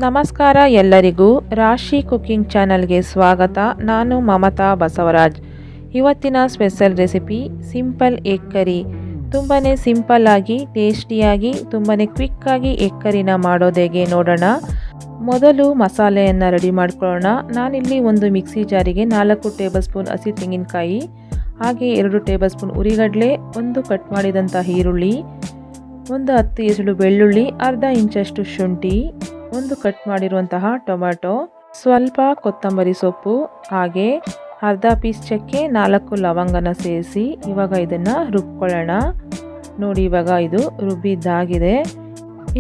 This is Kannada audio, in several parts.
ನಮಸ್ಕಾರ ಎಲ್ಲರಿಗೂ ರಾಶಿ ಕುಕಿಂಗ್ ಚಾನಲ್ಗೆ ಸ್ವಾಗತ. ನಾನು ಮಮತಾ ಬಸವರಾಜ್. ಇವತ್ತಿನ special recipe simple egg curry. ತುಂಬಾ ಸಿಂಪಲ್ ಆಗಿ ಟೇಸ್ಟಿಯಾಗಿ ತುಂಬಾ ಕ್ವಿಕ್ಕಾಗಿ ಎಗ್ ಕರಿನ ಮಾಡೋದೇಗೆ ನೋಡೋಣ. ಮೊದಲು ಮಸಾಲೆಯನ್ನು ರೆಡಿ ಮಾಡ್ಕೊಳ್ಳೋಣ. ನಾನಿಲ್ಲಿ ಒಂದು ಮಿಕ್ಸಿ ಜಾರಿಗೆ 4 ಟೇಬಲ್ ಸ್ಪೂನ್ ಹಸಿ ತೆಂಗಿನಕಾಯಿ, ಹಾಗೆ 2 ಟೇಬಲ್ ಸ್ಪೂನ್ ಉರಿಗಡಲೆ, ಒಂದು ಕಟ್ ಮಾಡಿದಂಥ ಈರುಳ್ಳಿ, ಒಂದು 10 ಎಸಳು ಬೆಳ್ಳುಳ್ಳಿ, ಅರ್ಧ ಇಂಚಷ್ಟು ಶುಂಠಿ, ಒಂದು ಕಟ್ ಮಾಡಿರುವಂತಹ ಟೊಮ್ಯಾಟೊ, ಸ್ವಲ್ಪ ಕೊತ್ತಂಬರಿ ಸೊಪ್ಪು, ಹಾಗೆ ಅರ್ಧ ಪೀಸ್ ಚಕ್ಕೆ, 4 ಲವಂಗನ ಸೇರಿಸಿ ಇವಾಗ ಇದನ್ನು ರುಬ್ಕೊಳ್ಳೋಣ. ನೋಡಿ, ಇವಾಗ ಇದು ರುಬ್ಬಿದ್ದಾಗಿದೆ.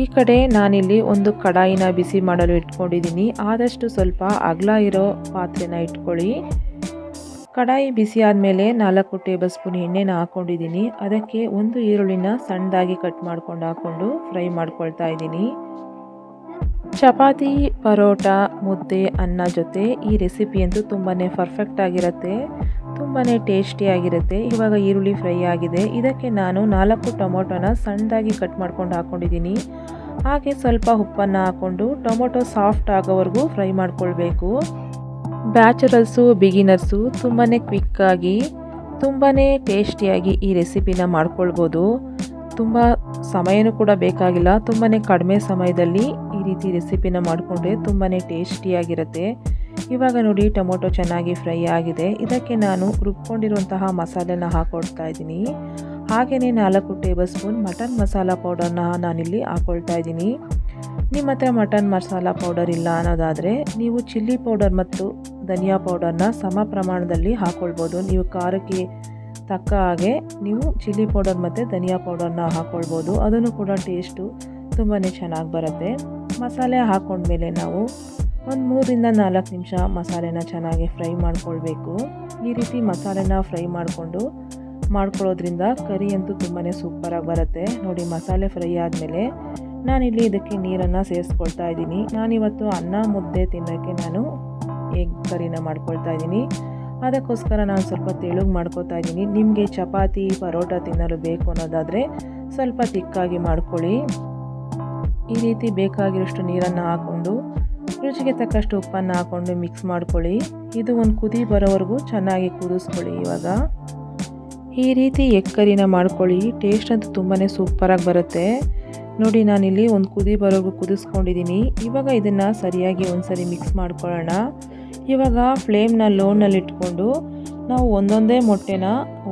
ಈ ಕಡೆ ನಾನಿಲ್ಲಿ ಒಂದು ಕಡಾಯಿನ ಬಿಸಿ ಮಾಡಲು ಇಟ್ಕೊಂಡಿದ್ದೀನಿ. ಆದಷ್ಟು ಸ್ವಲ್ಪ ಅಗಲ ಇರೋ ಪಾತ್ರೆನ ಇಟ್ಕೊಳ್ಳಿ. ಕಡಾಯಿ ಬಿಸಿ ಆದಮೇಲೆ 4 ಟೇಬಲ್ ಸ್ಪೂನ್ ಎಣ್ಣೆನ ಹಾಕ್ಕೊಂಡಿದ್ದೀನಿ. ಅದಕ್ಕೆ ಒಂದು ಈರುಳ್ಳಿನ ಸಣ್ಣದಾಗಿ ಕಟ್ ಮಾಡ್ಕೊಂಡು ಹಾಕ್ಕೊಂಡು ಫ್ರೈ ಮಾಡ್ಕೊಳ್ತಾ ಇದ್ದೀನಿ. ಚಪಾತಿ, ಪರೋಟ, ಮುದ್ದೆ, ಅನ್ನ ಜೊತೆ ಈ ರೆಸಿಪಿ ಅಂತೂ ತುಂಬಾ ಪರ್ಫೆಕ್ಟ್ ಆಗಿರುತ್ತೆ, ತುಂಬಾ ಟೇಸ್ಟಿಯಾಗಿರುತ್ತೆ. ಇವಾಗ ಈರುಳ್ಳಿ ಫ್ರೈ ಆಗಿದೆ. ಇದಕ್ಕೆ ನಾನು 4 ಟೊಮೊಟೊನ ಸಣ್ಣದಾಗಿ ಕಟ್ ಮಾಡ್ಕೊಂಡು ಹಾಕ್ಕೊಂಡಿದ್ದೀನಿ. ಹಾಗೆ ಸ್ವಲ್ಪ ಉಪ್ಪನ್ನು ಹಾಕ್ಕೊಂಡು ಟೊಮೊಟೊ ಸಾಫ್ಟ್ ಆಗೋವರೆಗೂ ಫ್ರೈ ಮಾಡ್ಕೊಳ್ಬೇಕು. ಬ್ಯಾಚಲರ್ಸು, ಬಿಗಿನರ್ಸು ತುಂಬಾ ಕ್ವಿಕ್ಕಾಗಿ ತುಂಬಾ ಟೇಸ್ಟಿಯಾಗಿ ಈ ರೆಸಿಪಿನ ಮಾಡ್ಕೊಳ್ಬೋದು. ತುಂಬ ಸಮಯನೂ ಕೂಡ ಬೇಕಾಗಿಲ್ಲ. ತುಂಬಾ ಕಡಿಮೆ ಸಮಯದಲ್ಲಿ ಈ ರೀತಿ ರೆಸಿಪಿನ ಮಾಡಿಕೊಂಡ್ರೆ ತುಂಬಾ ಟೇಸ್ಟಿಯಾಗಿರುತ್ತೆ. ಇವಾಗ ನೋಡಿ, ಟೊಮೊಟೊ ಚೆನ್ನಾಗಿ ಫ್ರೈ ಆಗಿದೆ. ಇದಕ್ಕೆ ನಾನು ರುಬ್ಕೊಂಡಿರುವಂತಹ ಮಸಾಲೆನ ಹಾಕ್ಕೊಳ್ತಾ ಇದ್ದೀನಿ. ಹಾಗೆಯೇ 4 ಟೇಬಲ್ ಸ್ಪೂನ್ ಮಟನ್ ಮಸಾಲ ಪೌಡರ್ನ ನಾನಿಲ್ಲಿ ಹಾಕ್ಕೊಳ್ತಾ ಇದ್ದೀನಿ. ನಿಮ್ಮ ಹತ್ರ ಮಟನ್ ಮಸಾಲ ಪೌಡರ್ ಇಲ್ಲ ಅನ್ನೋದಾದರೆ ನೀವು ಚಿಲ್ಲಿ ಪೌಡರ್ ಮತ್ತು ಧನಿಯಾ ಪೌಡರ್ನ ಸಮ ಪ್ರಮಾಣದಲ್ಲಿ ಹಾಕ್ಕೊಳ್ಬೋದು. ನೀವು ಖಾರಕ್ಕೆ ತಕ್ಕ ಹಾಗೆ ನೀವು ಚಿಲ್ಲಿ ಪೌಡರ್ ಮತ್ತು ಧನಿಯಾ ಪೌಡರ್ನ ಹಾಕ್ಕೊಳ್ಬೋದು. ಅದನ್ನು ಕೂಡ ಟೇಸ್ಟು ತುಂಬಾ ಚೆನ್ನಾಗಿ ಬರುತ್ತೆ. ಮಸಾಲೆ ಹಾಕ್ಕೊಂಡ್ಮೇಲೆ ನಾವು ಒಂದು 3ರಿಂದ 4 ನಿಮಿಷ ಮಸಾಲೆನ ಚೆನ್ನಾಗಿ ಫ್ರೈ ಮಾಡ್ಕೊಳ್ಬೇಕು. ಈ ರೀತಿ ಮಸಾಲೆನ ಫ್ರೈ ಮಾಡ್ಕೊಳ್ಳೋದ್ರಿಂದ ಕರಿ ಅಂತೂ ತುಂಬಾ ಸೂಪರಾಗಿ ಬರುತ್ತೆ. ನೋಡಿ, ಮಸಾಲೆ ಫ್ರೈ ಆದಮೇಲೆ ನಾನಿಲ್ಲಿ ಇದಕ್ಕೆ ನೀರನ್ನು ಸೇರಿಸ್ಕೊಳ್ತಾ ಇದ್ದೀನಿ. ನಾನಿವತ್ತು ಅನ್ನ ಮುದ್ದೆ ತಿನ್ನೋಕ್ಕೆ ನಾನು ಎಗ್ ಕರಿನ ಮಾಡ್ಕೊಳ್ತಾ ಇದ್ದೀನಿ. ಅದಕ್ಕೋಸ್ಕರ ನಾನು ಸ್ವಲ್ಪ ತೆಳುಗೆ ಮಾಡ್ಕೊತಾ ಇದ್ದೀನಿ. ನಿಮಗೆ ಚಪಾತಿ, ಪರೋಟ ತಿನ್ನಲು ಬೇಕು ಅನ್ನೋದಾದರೆ ಸ್ವಲ್ಪ ತಿಕ್ಕಾಗಿ ಮಾಡ್ಕೊಳ್ಳಿ. ಈ ರೀತಿ ಬೇಕಾಗಿರೋಷ್ಟು ನೀರನ್ನು ಹಾಕ್ಕೊಂಡು ರುಚಿಗೆ ತಕ್ಕಷ್ಟು ಉಪ್ಪನ್ನು ಹಾಕ್ಕೊಂಡು ಮಿಕ್ಸ್ ಮಾಡ್ಕೊಳ್ಳಿ. ಇದು ಒಂದು ಕುದಿ ಬರೋವರೆಗೂ ಚೆನ್ನಾಗಿ ಕುದಿಸ್ಕೊಳ್ಳಿ. ಇವಾಗ ಈ ರೀತಿ ಎಗ್ ಕರಿನ ಮಾಡ್ಕೊಳ್ಳಿ. ಟೇಸ್ಟ್ ಅಂತೂ ತುಂಬಾ ಸೂಪರಾಗಿ ಬರುತ್ತೆ. ನೋಡಿ, ನಾನಿಲ್ಲಿ ಒಂದು ಕುದಿ ಬರೋವರೆಗೂ ಕುದಿಸ್ಕೊಂಡಿದ್ದೀನಿ. ಇವಾಗ ಇದನ್ನು ಸರಿಯಾಗಿ ಒಂದ್ಸರಿ ಮಿಕ್ಸ್ ಮಾಡ್ಕೊಳ್ಳೋಣ. ಇವಾಗ ಫ್ಲೇಮ್ನ ಲೋನಲ್ಲಿ ಇಟ್ಕೊಂಡು ನಾವು ಒಂದೊಂದೇ ಮೊಟ್ಟೆನ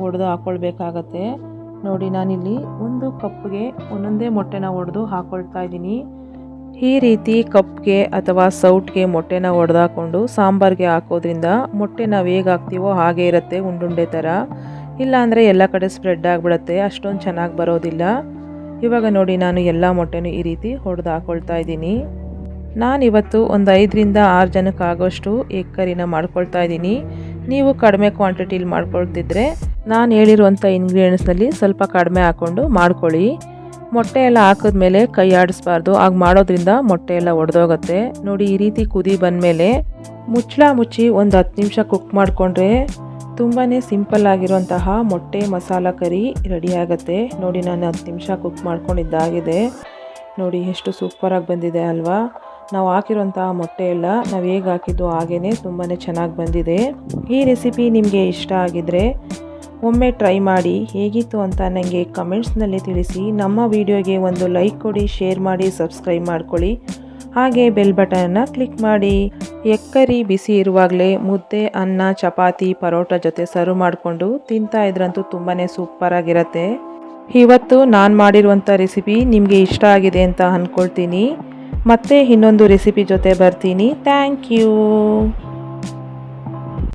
ಒಡೆದು ಹಾಕ್ಕೊಳ್ಬೇಕಾಗತ್ತೆ. ನೋಡಿ, ನಾನಿಲ್ಲಿ ಒಂದು ಕಪ್ಗೆ ಒಂದೊಂದೇ ಮೊಟ್ಟೆನ ಒಡೆದು ಹಾಕ್ಕೊಳ್ತಾ ಇದ್ದೀನಿ. ಈ ರೀತಿ ಕಪ್ಗೆ ಅಥವಾ ಸೌಟ್ಗೆ ಮೊಟ್ಟೆನ ಒಡೆದು ಹಾಕ್ಕೊಂಡು ಸಾಂಬಾರಿಗೆ ಹಾಕೋದ್ರಿಂದ ಮೊಟ್ಟೆ ನಾವು ಹೇಗೆ ಹಾಕ್ತೀವೋ ಹಾಗೆ ಇರುತ್ತೆ, ಉಂಡುಂಡೆ ಥರ. ಇಲ್ಲಾಂದರೆ ಎಲ್ಲ ಕಡೆ ಸ್ಪ್ರೆಡ್ ಆಗಿಬಿಡುತ್ತೆ, ಅಷ್ಟೊಂದು ಚೆನ್ನಾಗಿ ಬರೋದಿಲ್ಲ. ಇವಾಗ ನೋಡಿ, ನಾನು ಎಲ್ಲ ಮೊಟ್ಟೆನೂ ಈ ರೀತಿ ಹೊಡೆದು ಹಾಕ್ಕೊಳ್ತಾ ಇದ್ದೀನಿ. ನಾನಿವತ್ತು ಒಂದು 5ರಿಂದ 6 ಜನಕ್ಕೆ ಆಗೋಷ್ಟು ಎಗ್ ಕರಿನ ಮಾಡ್ಕೊಳ್ತಾ ಇದ್ದೀನಿ. ನೀವು ಕಡಿಮೆ ಕ್ವಾಂಟಿಟಿಲಿ ಮಾಡ್ಕೊಳ್ತಿದ್ರೆ ನಾನು ಹೇಳಿರುವಂಥ ಇಂಗ್ರೀಡಿಯೆಂಟ್ಸ್ನಲ್ಲಿ ಸ್ವಲ್ಪ ಕಡಿಮೆ ಹಾಕ್ಕೊಂಡು ಮಾಡ್ಕೊಳ್ಳಿ. ಮೊಟ್ಟೆ ಎಲ್ಲ ಹಾಕಿದ್ಮೇಲೆ ಕೈ ಆಡಿಸ್ಬಾರ್ದು, ಆಗ ಮಾಡೋದ್ರಿಂದ ಮೊಟ್ಟೆ ಎಲ್ಲ ಒಡೆದೋಗುತ್ತೆ. ನೋಡಿ, ಈ ರೀತಿ ಕುದಿ ಬಂದಮೇಲೆ ಮುಚ್ಚಿ ಒಂದು 10 ನಿಮಿಷ ಕುಕ್ ಮಾಡಿಕೊಂಡ್ರೆ ತುಂಬಾ ಸಿಂಪಲ್ ಆಗಿರುವಂತಹ ಮೊಟ್ಟೆ ಮಸಾಲ ಕರಿ ರೆಡಿ ಆಗುತ್ತೆ. ನೋಡಿ, ನಾನು 10 ನಿಮಿಷ ಕುಕ್ ಮಾಡ್ಕೊಂಡಿದ್ದಾಗಿದೆ. ನೋಡಿ, ಎಷ್ಟು ಸೂಪರಾಗಿ ಬಂದಿದೆ ಅಲ್ವಾ. ನಾವು ಹಾಕಿರುವಂತಹ ಮೊಟ್ಟೆ ಎಲ್ಲ ನಾವು ಹೇಗೆ ಹಾಕಿದ್ದು ಹಾಗೇ ತುಂಬಾ ಚೆನ್ನಾಗಿ ಬಂದಿದೆ. ಈ ರೆಸಿಪಿ ನಿಮಗೆ ಇಷ್ಟ ಆಗಿದ್ದರೆ ಒಮ್ಮೆ ಟ್ರೈ ಮಾಡಿ. ಹೇಗಿತ್ತು ಅಂತ ನನಗೆ ಕಮೆಂಟ್ಸ್ನಲ್ಲಿ ತಿಳಿಸಿ. ನಮ್ಮ ವಿಡಿಯೋಗೆ ಒಂದು ಲೈಕ್ ಕೊಡಿ, ಶೇರ್ ಮಾಡಿ, ಸಬ್ಸ್ಕ್ರೈಬ್ ಮಾಡ್ಕೊಳ್ಳಿ. ಹಾಗೆ ಬೆಲ್ ಬಟನನ್ನು ಕ್ಲಿಕ್ ಮಾಡಿ. ಎಗ್ ಕರಿ ಬಿಸಿ ಇರುವಾಗಲೇ ಮುದ್ದೆ, ಅನ್ನ, ಚಪಾತಿ, ಪರೋಟ ಜೊತೆ ಸರ್ವ್ ಮಾಡಿಕೊಂಡು ತಿಂತಾ ಇದ್ರಂತೂ ತುಂಬಾ ಸೂಪರಾಗಿರುತ್ತೆ. ಇವತ್ತು ನಾನು ಮಾಡಿರುವಂಥ ರೆಸಿಪಿ ನಿಮಗೆ ಇಷ್ಟ ಆಗಿದೆ ಅಂತ ಅಂದ್ಕೊಳ್ತೀನಿ. ಮತ್ತೆ ಇನ್ನೊಂದು ರೆಸಿಪಿ ಜೊತೆ ಬರ್ತೀನಿ. Thank you.